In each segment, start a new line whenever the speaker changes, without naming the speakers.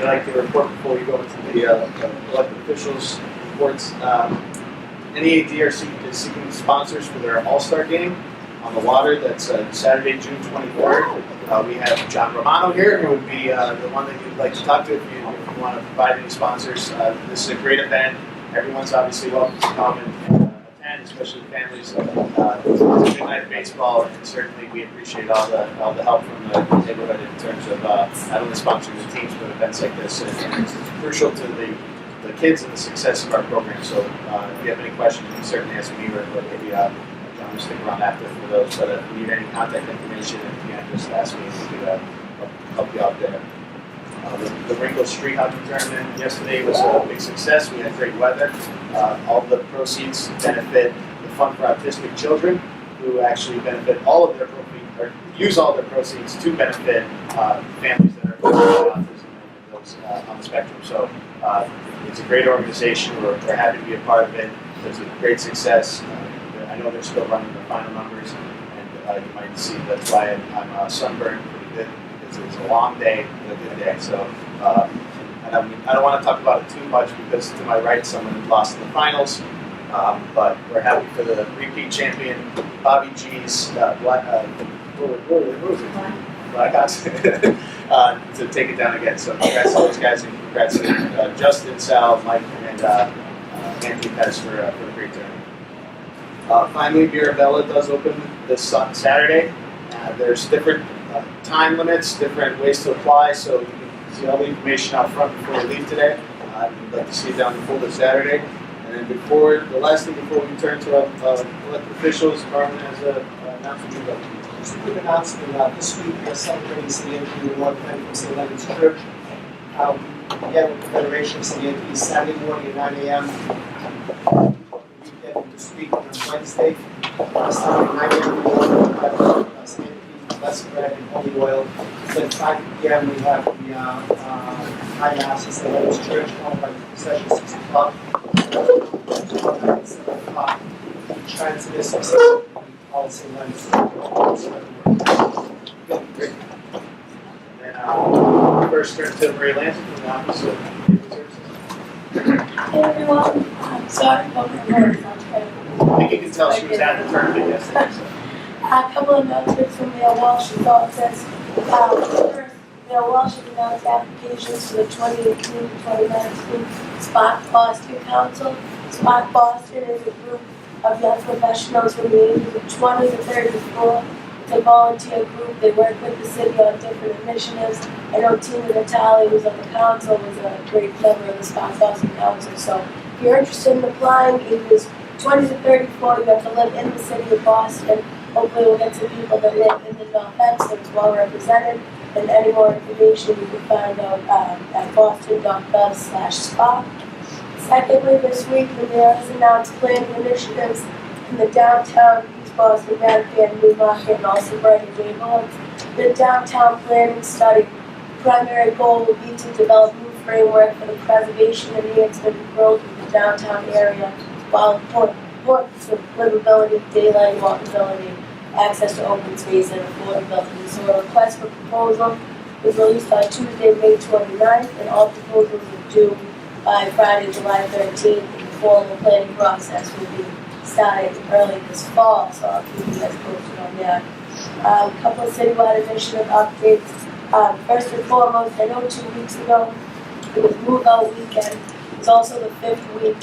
we like to report before we go into the elected officials reports. NEWNC is seeking sponsors for their All-Star game on the water. That's Saturday, June 23rd. We have John Romano here, who would be the one that you'd like to talk to if you want to provide any sponsors. This is a great event. Everyone's obviously welcome to come and attend, especially families. It's a good night of baseball, and certainly we appreciate all the help from the neighborhood in terms of not only sponsoring the teams, but events like this. And it's crucial to the kids and the success of our program. So if you have any questions, you can certainly ask me or maybe John will stick around after for those. But if you need any contact information, again, just ask me and we can help you out there. The Ringo Street Hockey Tournament yesterday was a big success. We had great weather. All the proceeds benefit the Fund for Autistic Children, who actually benefit all of their proceeds, or use all their proceeds to benefit families that are with autism and those on the spectrum. So it's a great organization. We're happy to be a part of it. It's a great success. I know they're still running the final numbers, and you might see that's why I'm sunburned pretty good. It's a long day, and a good day. So, and I don't want to talk about it too much because to my right, someone lost in the finals. But we're happy for the repeat champion, Bobby G's Blackhawks, to take it down again. So congrats to those guys, and congrats to Justin, Sal, Mike, and Anthony Pettis for the great tournament. Finally, Mirabella does open this Saturday. There's different time limits, different ways to apply, so you can see all the information out front before we leave today. We'd like to see it down the full this Saturday. And then the last thing before we turn to elected officials, Carmen has an announcement.
Just a quick announcement. This week we are celebrating St. Anthony Award event from St. Leonard's Church. We have a Federation of St. Anthony Saturday morning at 9 a.m. This week on Wednesday, starting at 9 a.m. we have St. Anthony, blessed bread and holy oil. Then at 5 p.m. we have the high mass at St. Leonard's Church, followed by the procession 6 o'clock. 7 o'clock. Transmiss all St. Leonard's.
Great. And first turn to Marie Lanson from the Office of Human Services.
Hey everyone, I'm sorry about my voice.
I think you can tell she was at the tournament yesterday. So.
A couple of announcements from Mayor Walsh's office. First, Mayor Walsh has announced applications for the 2018-2019 Spark Boston Council. Spark Boston is a group of young professionals from the ages of 20 to 34. It's a volunteer group. They work with the city on different initiatives. I know Tina Natali, who's on the council, was a great member of the Spark Boston Council. So if you're interested in applying, ages 20 to 34, you have to live in the city of Boston. Hopefully we'll get some people that live in the North End, so it's well represented. And any more information you can find out at boston.gov/spark. Secondly, this week the mayor has announced planning initiatives in the downtown, East Boston, Mattapan, Newmarket, and also Brighton neighborhoods. The downtown planning study primary goal will be to develop new framework for the preservation, enhancement, and growth of the downtown area, while important for livability, daylight walkability, access to open space, and affordability. So a request for proposal was released on Tuesday, May 29th, and all proposals are due by Friday, July 13th, and the formal planning process will be started early this fall, so I'll keep you guys posted on that. A couple of citywide initiative updates. First and foremost, I know 2 weeks ago it was move-out weekend. It was also the 5th week,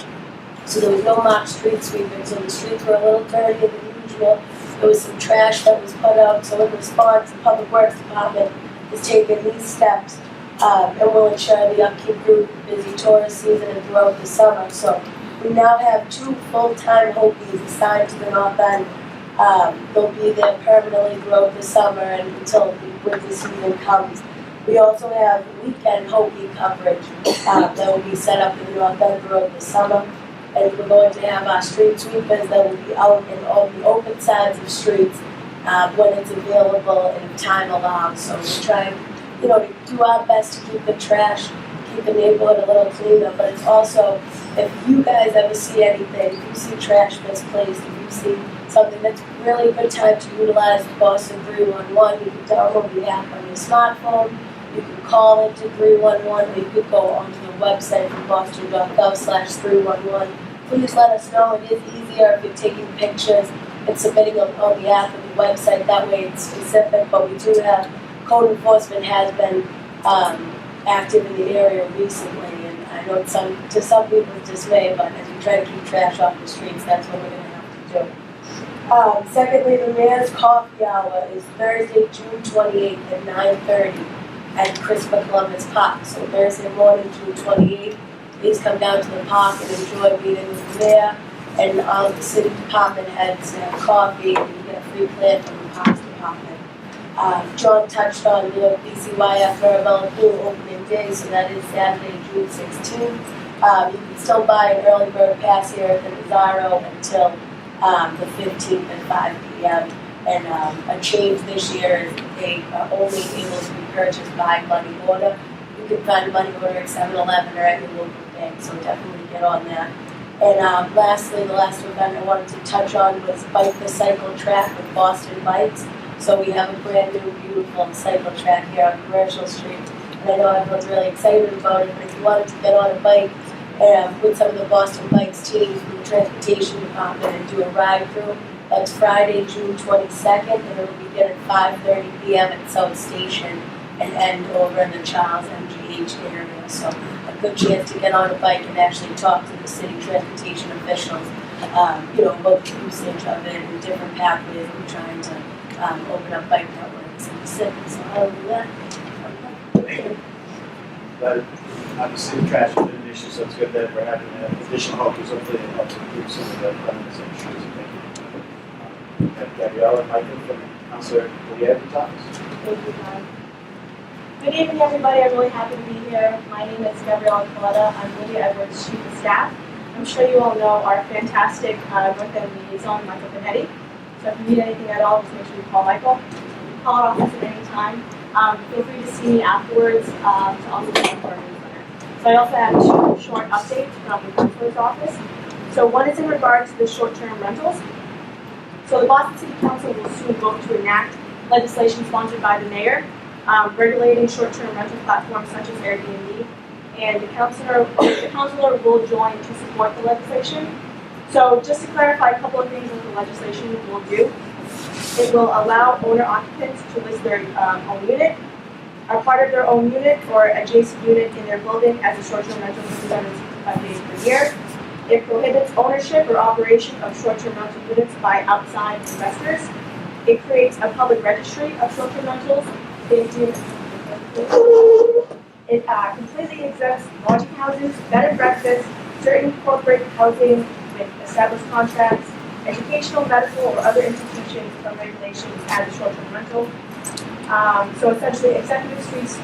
so there was no mock street sweeping, so the streets were a little dirtier than usual. There was some trash that was put out, so in response, the Public Works Department is taking these steps and will ensure the upkeep through the busy tourist season and throughout the summer. So we now have 2 full-time Hopies assigned to the North End. They'll be there permanently throughout the summer and until the winter season comes. We also have weekend Hopi coverage that will be set up in the North End throughout the summer. And we're going to have our street sweepers that will be out in all the open sides of streets when it's available and if time allows. So we're trying, to do our best to keep the trash, keep the neighborhood a little cleaner. But it's also, if you guys ever see anything, if you see trash misplaced, if you see something that's really a good time to utilize the Boston 311, you can download the app on your smartphone. You can call into 311, or you could go onto the website from boston.gov/311. Please let us know. It is easier if you're taking pictures and submitting them on behalf of the website. That way it's specific, but we do have, code enforcement has been active in the area recently, and I know to some people's dismay, but as we try to keep trash off the streets, that's what we're going to have to do. Secondly, the Mayor's Coffee Hour is Thursday, June 28th at 9:30 at Christopher Columbus Park. So Thursday morning, June 28th, please come down to the park and enjoy meeting with the mayor and all of the city department heads and have coffee, and you get a free plant from the Parks Department. John touched on the BCYF Marabella Pool opening day, so that is Saturday, June 16th. You can still buy an early bird pass here at the Mazzaro until the 15th at 5 p.m. And a change this year is they are only able to be purchased by money order. You can find a money order at 7-Eleven or at your local bank, so definitely get on that. And lastly, the last event I wanted to touch on was Bike the Cycle Track with Boston Bikes. So we have a brand new, beautiful cycle track here on Commercial Street. And I know everyone's really excited about it, but if you wanted to get on a bike with some of the Boston Bikes teams from the Transportation Department and do a ride through, that's Friday, June 22nd, and it'll begin at 5:30 p.m. at South Station and end over in the Charles MGH area. So a good chance to get on a bike and actually talk to the city transportation officials, about the usage of it and different pathways we're trying to open up bike networks in the city. So other than that,
But obviously the trash has been an issue, so it's good that we're having additional help, because hopefully it helps improve some of the cleanliness issues. We have Gabriella and Michael from Councilor Polier Thomas.
Thank you, John. Good evening, everybody. I'm really happy to be here. My name is Gabriella Coletta. I'm Lydia Edwards' Chief of Staff. I'm sure you all know our fantastic North End liaison, Michael Benetti. So if you need anything at all, just make sure you call Michael. Call our office at any time. Feel free to see me afterwards to also sign up for our newsletter. So I also have two short updates from the Councilor's office. So one is in regards to the short-term rentals. So the Boston City Council will soon vote to enact legislation sponsored by the mayor regulating short-term rental platforms such as Airbnb. And the councilor will join to support the legislation. So just to clarify a couple of things that the legislation will do. It will allow owner-occupants to list their own unit, a part of their own unit or adjacent unit in their building as a short-term rental for 365 days per year. It prohibits ownership or operation of short-term rental units by outside investors. It creates a public registry of short-term rentals. It completely exempts lodging houses, bed and breakfast, certain corporate housing with established contracts, educational, medical, or other institutions from regulations as a short-term rental. So essentially, executive suites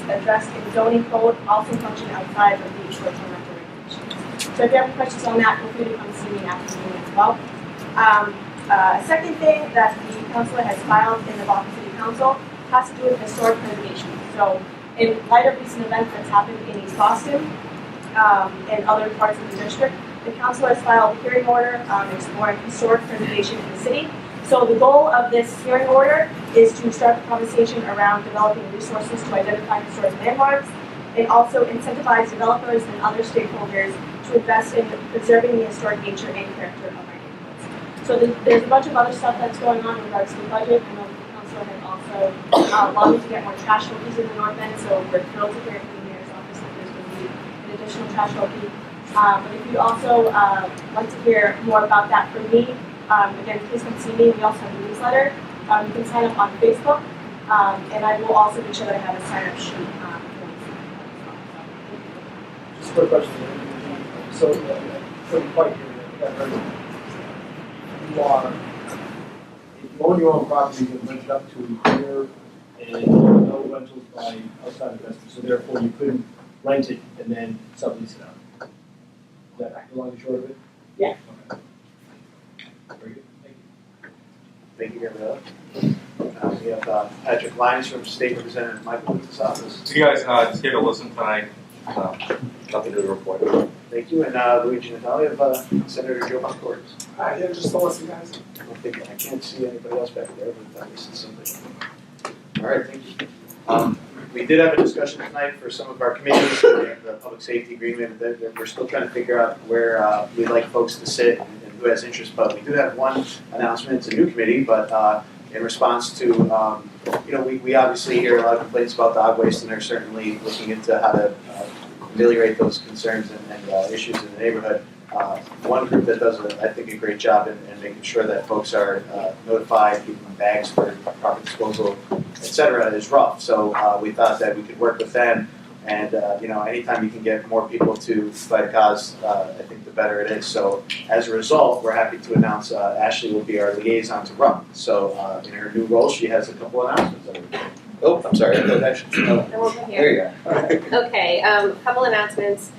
addressed in zoning code also function outside of the short-term rental regulations. So if you have any questions on that, feel free to come see me after the meeting as well. Second thing that the councilor has filed in the Boston City Council has to do with historic preservation. So in light of recent events that's happened in East Boston and other parts of the district, the council has filed a hearing order exploring historic preservation in the city. So the goal of this hearing order is to start the conversation around developing resources to identify historic landmarks and also incentivize developers and other stakeholders to invest in preserving the historic nature and character of our neighborhoods. So there's a bunch of other stuff that's going on in regards to the budget. I know the council has also lobbied to get more trash filters in the North End, so we're thrilled to hear from the mayor's office that there's going to be an additional trash filter. But if you'd also like to hear more about that from me, again, please come see me. We also have a newsletter. You can sign up on Facebook, and I will also make sure that I have a sign-up sheet.
Just a quick question. So, couldn't quite hear you. I heard you are, if you own your own property, you can rent it up to a year and no rentals by outside investors. So therefore, you couldn't rent it and then sublease it out. Is that the long and short of it?
Yeah.
Okay. Very good. Thank you.
Thank you, Gabriella. We have Patrick Linus from State Representative Michael Booth's office.
So you guys just here to listen tonight. Nothing to report.
Thank you, and Luigi Natale of Senator Joe McCourt's.
Yeah, just to listen, guys.
I can't see anybody else back there, but that was somebody. All right, thank you. we did have a discussion tonight for some of our committees, the public safety agreement, that we're still trying to figure out where we'd like folks to sit and who has interest, but we do have one announcement. It's a new committee, but in response to, we obviously hear a lot of complaints about dog waste, and are certainly looking into how to ameliorate those concerns and issues in the neighborhood. One group that does, I think, a great job in making sure that folks are notified, giving them bags for proper disposal, etc., is rough. So we thought that we could work with them, and anytime you can get more people to fight a cause, I think the better it is. So as a result, we're happy to announce Ashley will be our liaison to RUP. So in her new role, she has a couple announcements. Oh, I'm sorry. I thought Ashley.
I'm over here.
There you go.
Okay, a couple announcements.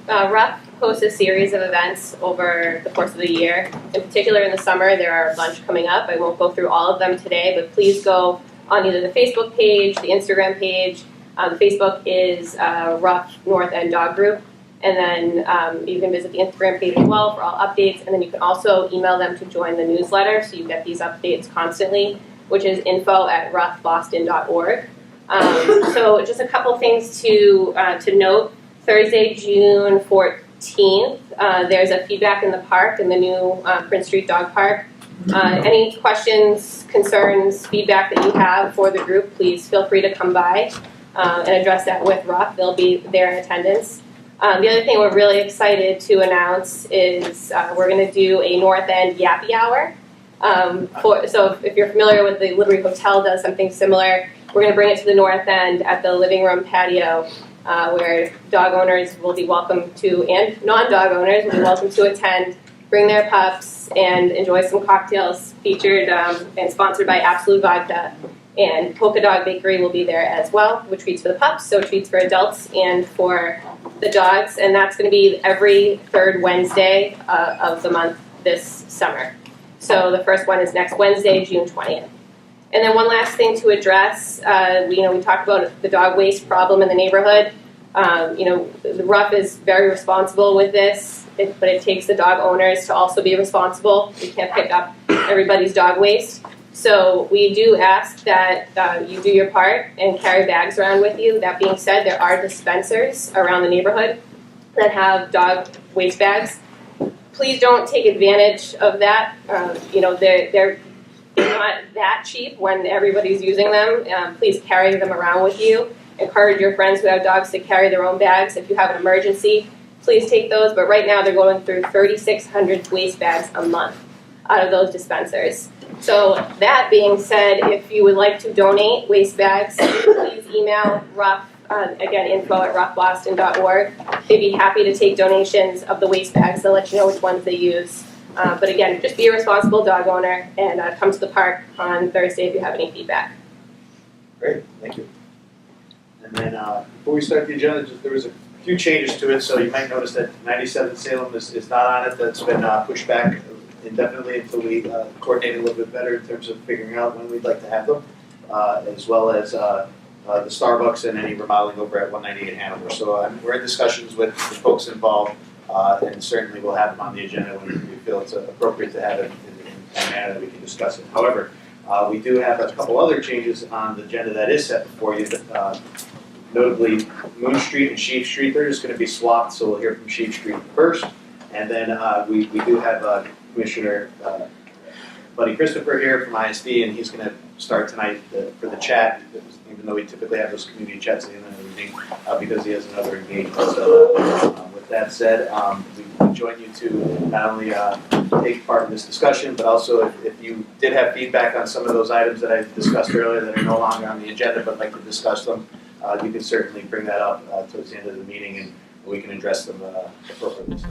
RUP hosts a series of events over the course of the year. In particular, in the summer, there are a bunch coming up. I won't go through all of them today, but please go on either the Facebook page, the Instagram page. The Facebook is RUP North End Dog Group. And then you can visit the Instagram page as well for all updates. And then you can also email them to join the newsletter, so you get these updates constantly, which is info@rupboston.org. So just a couple things to note. Thursday, June 14th, there's a feedback in the park, in the new Prince Street Dog Park. Any questions, concerns, feedback that you have for the group, please feel free to come by and address that with RUP. They'll be there in attendance. The other thing we're really excited to announce is we're going to do a North End Yappy Hour. So if you're familiar with the Liberty Hotel does something similar, we're going to bring it to the North End at the living room patio, where dog owners will be welcome to, and non-dog owners will be welcome to attend, bring their pups, and enjoy some cocktails featured and sponsored by Absolute Vodka. And Polka Dog Bakery will be there as well, with treats for the pups, so treats for adults and for the dogs. And that's going to be every third Wednesday of the month this summer. So the first one is next Wednesday, June 20th. And then one last thing to address, we talked about the dog waste problem in the neighborhood. The RUP is very responsible with this, but it takes the dog owners to also be responsible. We can't pick up everybody's dog waste. So we do ask that you do your part and carry bags around with you. That being said, there are dispensers around the neighborhood that have dog waste bags. Please don't take advantage of that. They're not that cheap when everybody's using them. Please carry them around with you. Encourage your friends who have dogs to carry their own bags. If you have an emergency, please take those. But right now they're going through 3,600 waste bags a month out of those dispensers. So that being said, if you would like to donate waste bags, please email RUP, again, info@rupboston.org. They'd be happy to take donations of the waste bags. They'll let you know which ones they use. But again, just be a responsible dog owner and come to the park on Thursday if you have any feedback.
Great, thank you. And then before we start the agenda, there was a few changes to it, so you might notice that 97 Salem is not on it. That's been pushed back indefinitely until we coordinate a little bit better in terms of figuring out when we'd like to have them, as well as the Starbucks and any remodeling over at 198 Hanover. So we're in discussions with the folks involved, and certainly we'll have them on the agenda when we feel it's appropriate to have it in a manner that we can discuss it. However, we do have a couple other changes on the agenda that is set before you, notably Moon Street and Sheep Street. They're just going to be swapped, so we'll hear from Sheep Street first. And then we do have Commissioner Buddy Christopher here from ISD, and he's going to start tonight for the chat, even though we typically have those community chats at the end of the evening, because he has another engagement. So with that said, we join you to not only take part in this discussion, but also if you did have feedback on some of those items that I discussed earlier that are no longer on the agenda but like to discuss them, you can certainly bring that up towards the end of the meeting, and we can address them appropriately. So.